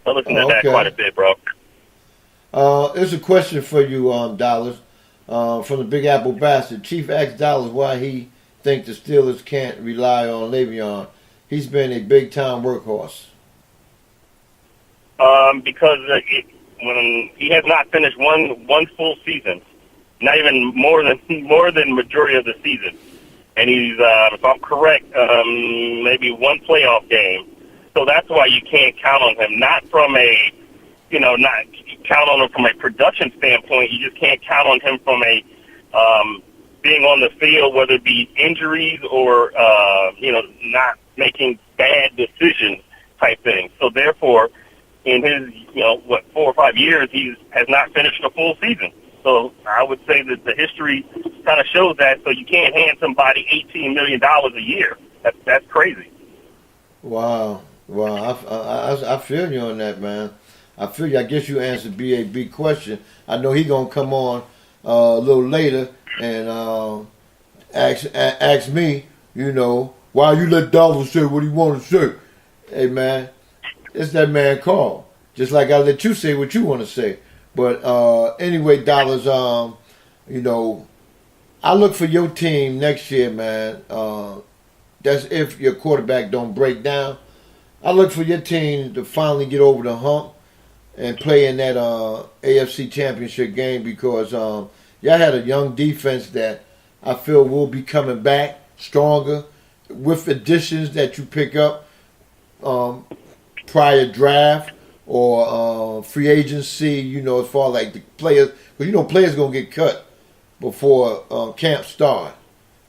I listen to that quite a bit, bro. There's a question for you, Dollars, from the Big Apple Bastard. Chief asked Dollars why he thinks the Steelers can't rely on Le'Veon. He's been a big-time workhorse. Because when he has not finished one full season, not even more than majority of the season, and he's, if I'm correct, maybe one playoff game. So that's why you can't count on him. Not from a, not count on him from a production standpoint. You just can't count on him from a being on the field, whether it be injuries or not making bad decisions type thing. So therefore, in his 4 or 5 years, he has not finished a full season. So I would say that the history kind of shows that. So you can't hand somebody $18 million a year. That's crazy. Wow. I feel you on that, man. I feel you. I guess you answered BAB question. I know he gonna come on a little later and ask me, why you let Dollars say what he want to say. Hey, man, it's that man call. Just like I let you say what you want to say. But anyway, Dollars, I look for your team next year, man. That's if your quarterback don't break down. I look for your team to finally get over the hump and play in that AFC Championship game because y'all had a young defense that I feel will be coming back stronger with additions that you pick up prior draft or free agency, as far like the players. Because, players going to get cut before camp start,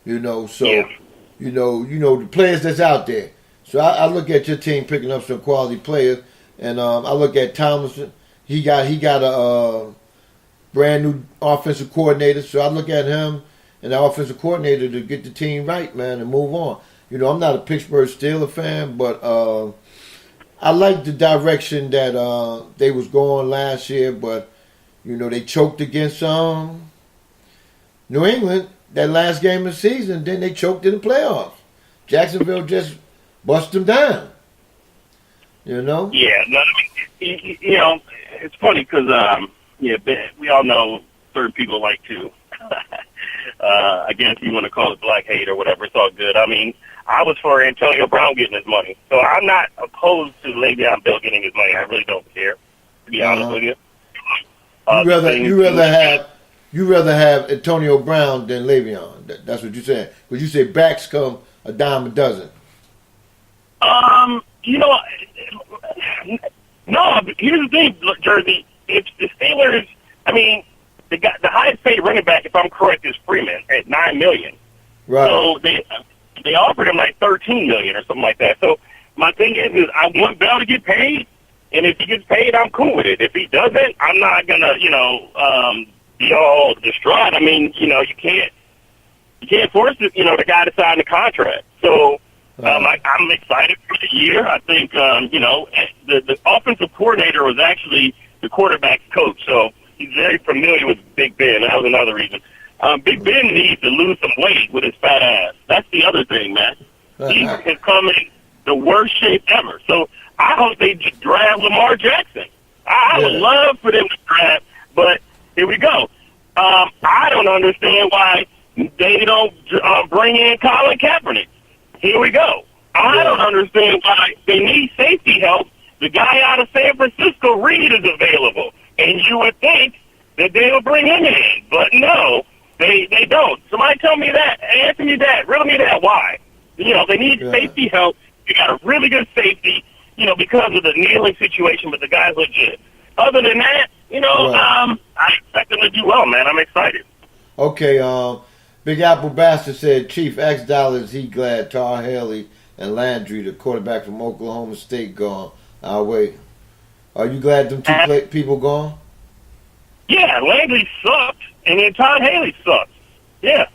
So, yeah. The players that's out there. So I look at your team picking up some quality players, and I look at Tomlinson. He got a brand new offensive coordinator. So I look at him and the offensive coordinator to get the team right, man, and move on. I'm not a Pittsburgh Steelers fan, but I like the direction that they was going last year. But they choked against New England that last game of the season. Then they choked in the playoffs. Jacksonville just bust them down. Yeah, no, it's funny because we all know certain people like to. I guess you want to call it black hate or whatever. It's all good. I mean, I was for Antonio Brown getting his money, so I'm not opposed to Le'Veon Bell getting his money. I really don't care, to be honest with you. You rather have Antonio Brown than Le'Veon. That's what you're saying. Because you say backs come a dime a dozen. No. Here's the thing, Jersey. It's the Steelers. I mean, the highest paid running back, if I'm correct, is Freeman at $9 million. Right. So they offered him like $13 million or something like that. So my thing is I want Bell to get paid, and if he gets paid, I'm cool with it. If he doesn't, I'm not gonna, be all distraught. I mean, you can't force the guy to sign the contract. So. I'm excited for the year. I think, the offensive coordinator was actually the quarterback's coach, so he's very familiar with Big Ben. That was another reason. Big Ben needs to lose some weight with his fat ass. That's the other thing, man. He has come in the worst shape ever. So I hope they draft Lamar Jackson. I would love for them to draft, but here we go. I don't understand why they don't bring in Colin Kaepernick. Here we go. I don't understand why they need safety help. The guy out of San Francisco, Reed, is available. And you would think that they'll bring him in. But no, they don't. Somebody tell me that. Answer me that. Riddle me that. Why? They need safety help. They got a really good safety, because of the kneeling situation, but the guy's legit. Other than that, I expect them to do well, man. I'm excited. Okay, Big Apple Bastard said, Chief, X Dollars, he glad Tar Haley and Landry, the quarterback from Oklahoma State, gone. I'll wait. Are you glad them two people gone? Yeah, Landry sucked, and then Todd Haley sucks. Yeah.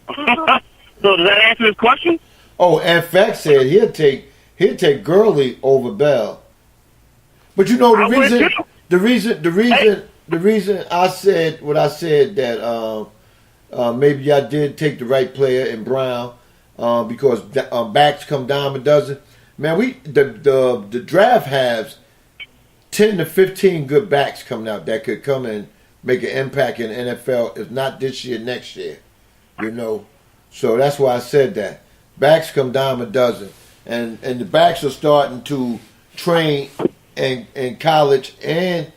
So does that answer his question? Oh, and Fact said he'll take Gurley over Bell. But the reason I said what I said that maybe y'all did take the right player in Brown because backs come dime a dozen. Man, the draft has 10 to 15 good backs coming out that could come and make an impact in the NFL, if not this year, next year. You know, so that's why I said that. Backs come dime a dozen. And the backs are starting to train in college and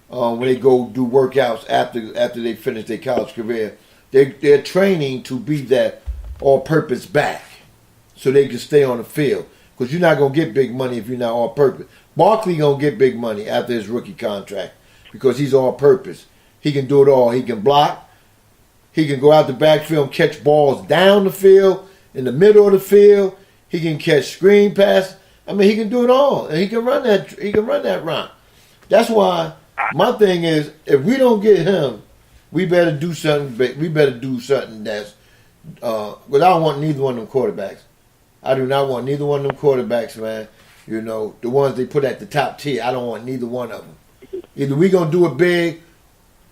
when they go do workouts after they finish their college career. They're training to be that all-purpose back so they can stay on the field. Because you're not going to get big money if you're not all-purpose. Barkley going to get big money after his rookie contract because he's all-purpose. He can do it all. He can block. He can go out the backfield and catch balls down the field, in the middle of the field. He can catch screen passes. I mean, he can do it all, and he can run that. He can run that route. That's why my thing is, if we don't get him, we better do something. We better do something that's. Because I don't want neither one of them quarterbacks. I do not want neither one of them quarterbacks, man. You know, the ones they put at the top tier. I don't want neither one of them. Either we gonna do it big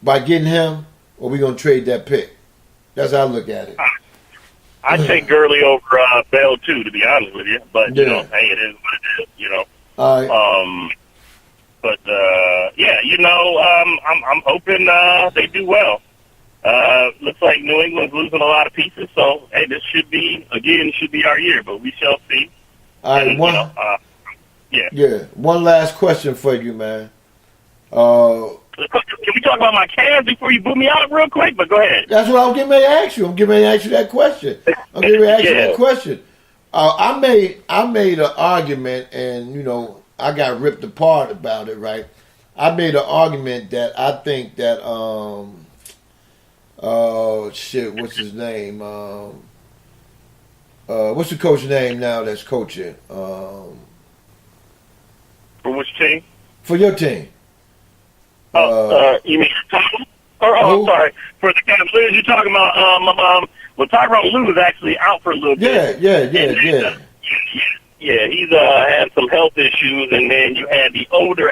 by getting him, or we gonna trade that pick. That's how I look at it. I'd take Gurley over Bell too, to be honest with you. But you know, hey, it is what it is. You know. All right. Yeah, you know, I'm hoping they do well. Looks like New England's losing a lot of pieces, so hey, this should be our year, but we shall see. All right, and, yeah. One last question for you, man. Can we talk about my Cavs before you boot me out real quick? But go ahead. That's what I'm getting ready to ask you. I'm getting ready to ask you that question. I made an argument, and you know, I got ripped apart about it. Right? I made an argument that I think that what's his name? What's the coach's name now that's coaching? For which team? For your team. You mean Tom? Sorry. For the Cavaliers, you're talking about well, Tyronn Lue is actually out for a little bit. Yeah. Yeah, he's had some health issues, and then you had the older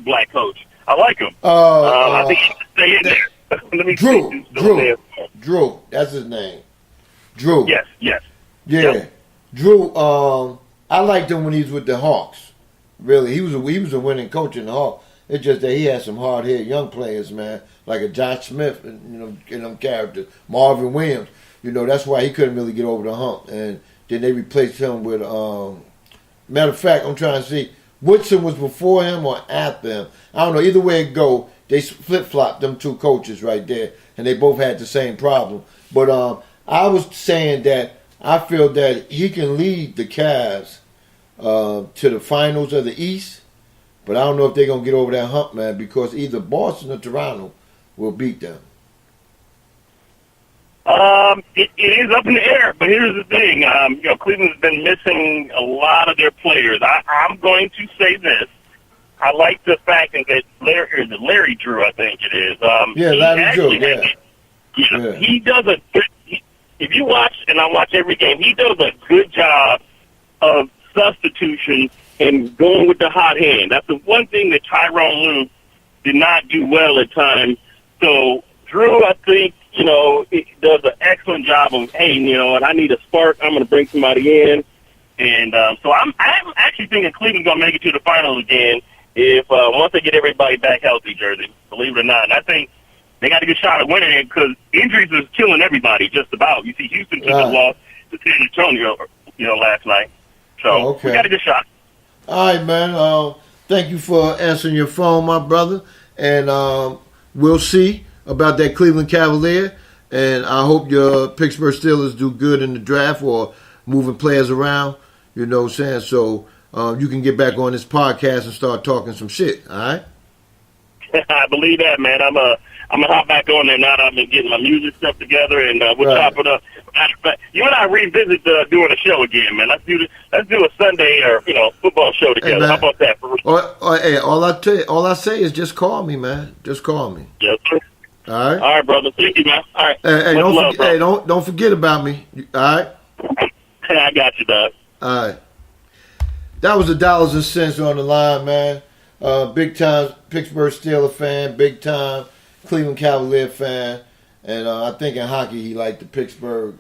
black coach. I like him. I think he should stay in there. Let me Drew. That's his name. Drew. Yes. Yeah. Yep. Drew. I liked him when he was with the Hawks. Really, he was a winning coach in the Hawks. It's just that he had some hard-headed young players, man, like a Josh Smith, and, you know, and them characters, Marvin Williams. You know, that's why he couldn't really get over the hump. And then they replaced him with, matter of fact, I'm trying to see, Woodson was before him or after him. I don't know. Either way it go, they flip-flopped them two coaches right there, and they both had the same problem. But I was saying that I feel that he can lead the Cavs to the finals of the East. But I don't know if they're going to get over that hump, man, because either Boston or Toronto will beat them. It is up in the air, but here's the thing. You know, Cleveland's been missing a lot of their players. I'm going to say this. I like the fact that Larry Drew, I think it is. Larry Drew, He does a good, if you watch, and I watch every game, he does a good job of substitution and going with the hot hand. That's the one thing that Tyronn Lue did not do well at times. So Drew, I think, you know, does an excellent job of, hey, you know, and I need a spark. I'm going to bring somebody in. And so I'm actually thinking Cleveland's going to make it to the finals again if once they get everybody back healthy, Jersey, believe it or not. And I think they got a good shot at winning it because injuries is killing everybody just about. You see Houston took a loss to San Antonio, you know, last night. So we got a good shot. All right, man. Thank you for answering your phone, my brother. And we'll see about that Cleveland Cavalier. And I hope your Pittsburgh Steelers do good in the draft or moving players around. You know what I'm saying? So you can get back on this podcast and start talking some shit. All right? I believe that, man. I'm gonna hop back on there now that I've been getting my music stuff together, and we'll chop it up. You and I revisit doing a show again, man. Let's do a Sunday or football show together. How about that? Hey, all I say is just call me, man. Just call me. Yes, sir. All right. All right, brother. Thank you, man. All right. Hey, don't forget about me. All right. I got you, dog. All right. That was the dollars and cents on the line, man. Big time Pittsburgh Steelers fan, big time Cleveland Cavalier fan, and I think in hockey he liked the Pittsburgh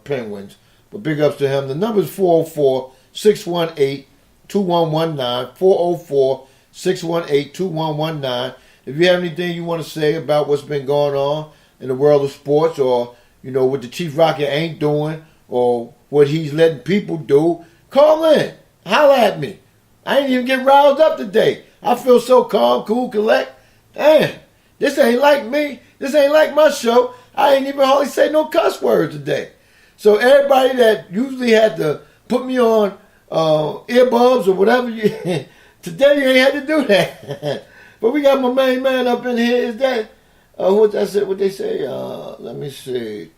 Penguins. But big ups to him. The number is 404-618-2119, 618-2119. If you have anything you want to say about what's been going on in the world of sports, or what the Chief ROCKA ain't doing, or what he's letting people do, call in. Holla at me. I ain't even get riled up today. I feel so calm, cool, collect. Damn, this ain't like me. This ain't like my show. I ain't even hardly say no cuss words today. So everybody that usually had to put me on earbuds or whatever, today you ain't had to do that. But we got my main man up in here. Is that what they say? Let me see.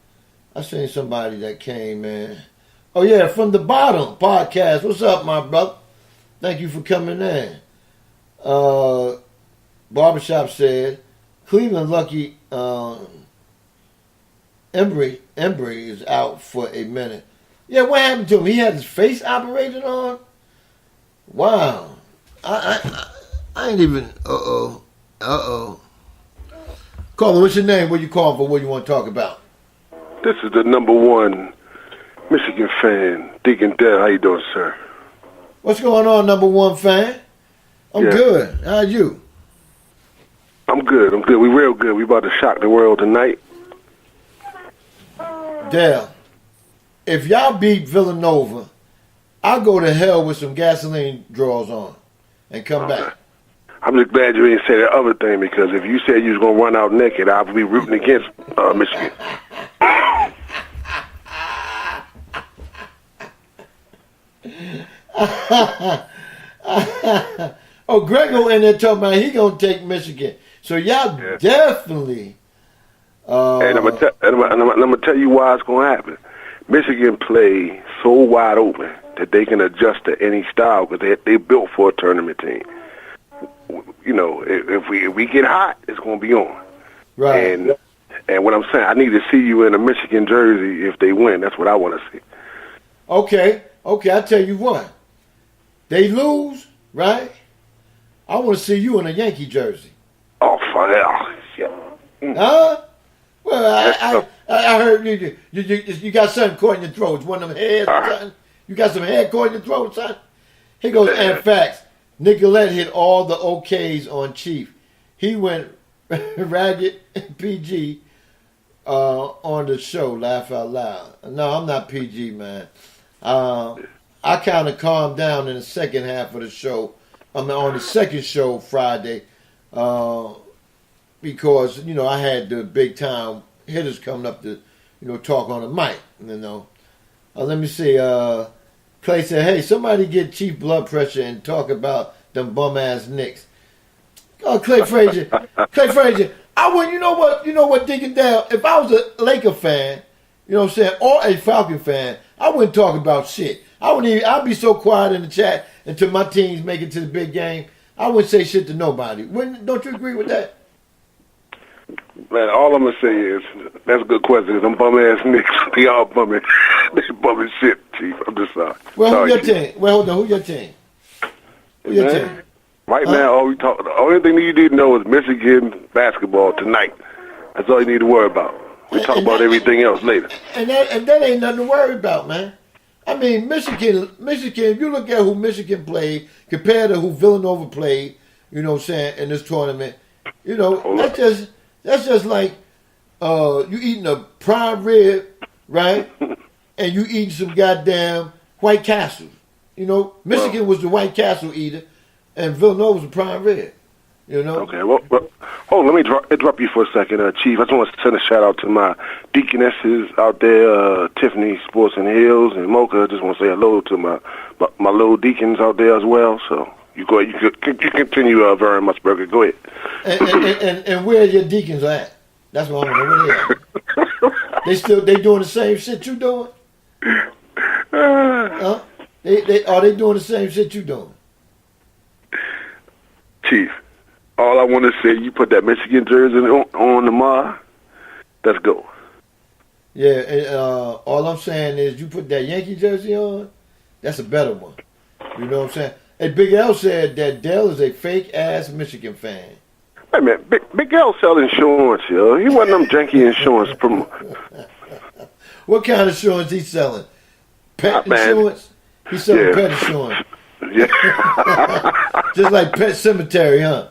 I seen somebody that came in. Oh yeah, from the bottom podcast. What's up, my brother? Thank you for coming in. Barbershop said Cleveland lucky Embry is out for a minute. Yeah, what happened to him? He had his face operated on? Wow. I ain't even Caller, what's your name? What you calling for? What you want to talk about? This is the number one Michigan fan, Deacon Dale. How you doing, sir? What's going on, number one fan? I'm good. How are you? I'm good. We real good. We about to shock the world tonight. Dale, if y'all beat Villanova, I'll go to hell with some gasoline drawers on and come back. I'm just glad you didn't say that other thing, because if you said you was going to run out naked, I would be rooting against Michigan. Oh, Grego in there talking about he going to take Michigan. So y'all definitely... and I'm gonna tell you why it's gonna happen. Michigan play so wide open that they can adjust to any style, because they built for a tournament team. If we get hot, it's gonna be on. Right. And what I'm saying, I need to see you in a Michigan jersey if they win. That's what I want to see. Okay. I tell you what. They lose, right? I want to see you in a Yankee jersey. Oh, for hell! Yeah. Huh? Well, I heard you got something caught in your throat. It's one of them hairs or something. You got some hair caught in your throat, son? He goes, and facts. Nicolette hit all the OKs on Chief. He went ragged PG on the show, laugh out loud. No, I'm not PG, man. I kind of calmed down in the second half of the show. On the second show Friday. Because, I had the big time hitters coming up to, talk on the mic, Let me see. Clay said, hey, somebody get Chief blood pressure and talk about them bum-ass Knicks. Oh, Clay Frazier. I wouldn't, you know what, Deacon Dale, if I was a Laker fan, or a Falcon fan, I wouldn't talk about shit. I'd be so quiet in the chat until my teams make it to the big game. I wouldn't say shit to nobody. Don't you agree with that? Man, all I'm going to say is, that's a good question. Them bum-ass Knicks, they all bumming. They bumming shit, Chief. I'm just sorry. Well, who's your team? Well, hold on. Who's your team? Who's your team? Right now, the only thing that you need to know is Michigan basketball tonight. That's all you need to worry about. We talk about everything else later. And that ain't nothing to worry about, man. I mean, Michigan, if you look at who Michigan played compared to who Villanova played, in this tournament, that's just like you eating a prime rib, right? And you eating some goddamn White Castle. Michigan was the White Castle eater, and Villanova was the prime rib. Okay, well, let me interrupt you for a second, Chief. I just want to send a shout out to my deaconesses out there, Tiffany Sports and Hills and Mocha. I just want to say hello to my little deacons out there as well. So you go ahead, you continue, very much, Burger. Go ahead. And where your deacons at? That's what I want to know. Where they at? They doing the same shit you doing? Huh? They doing the same shit you doing? Chief, all I want to say, you put that Michigan jersey on tomorrow, let's go. Yeah, and, all I'm saying is you put that Yankee jersey on, that's a better one. You know what I'm saying? Hey, Big L said that Dell is a fake-ass Michigan fan. Hey, man, Big L sell insurance, yo. He wasn't them janky insurance What kind of insurance he selling? Pet insurance? He's selling pet insurance. Yeah. Just like Pet Cemetery, huh?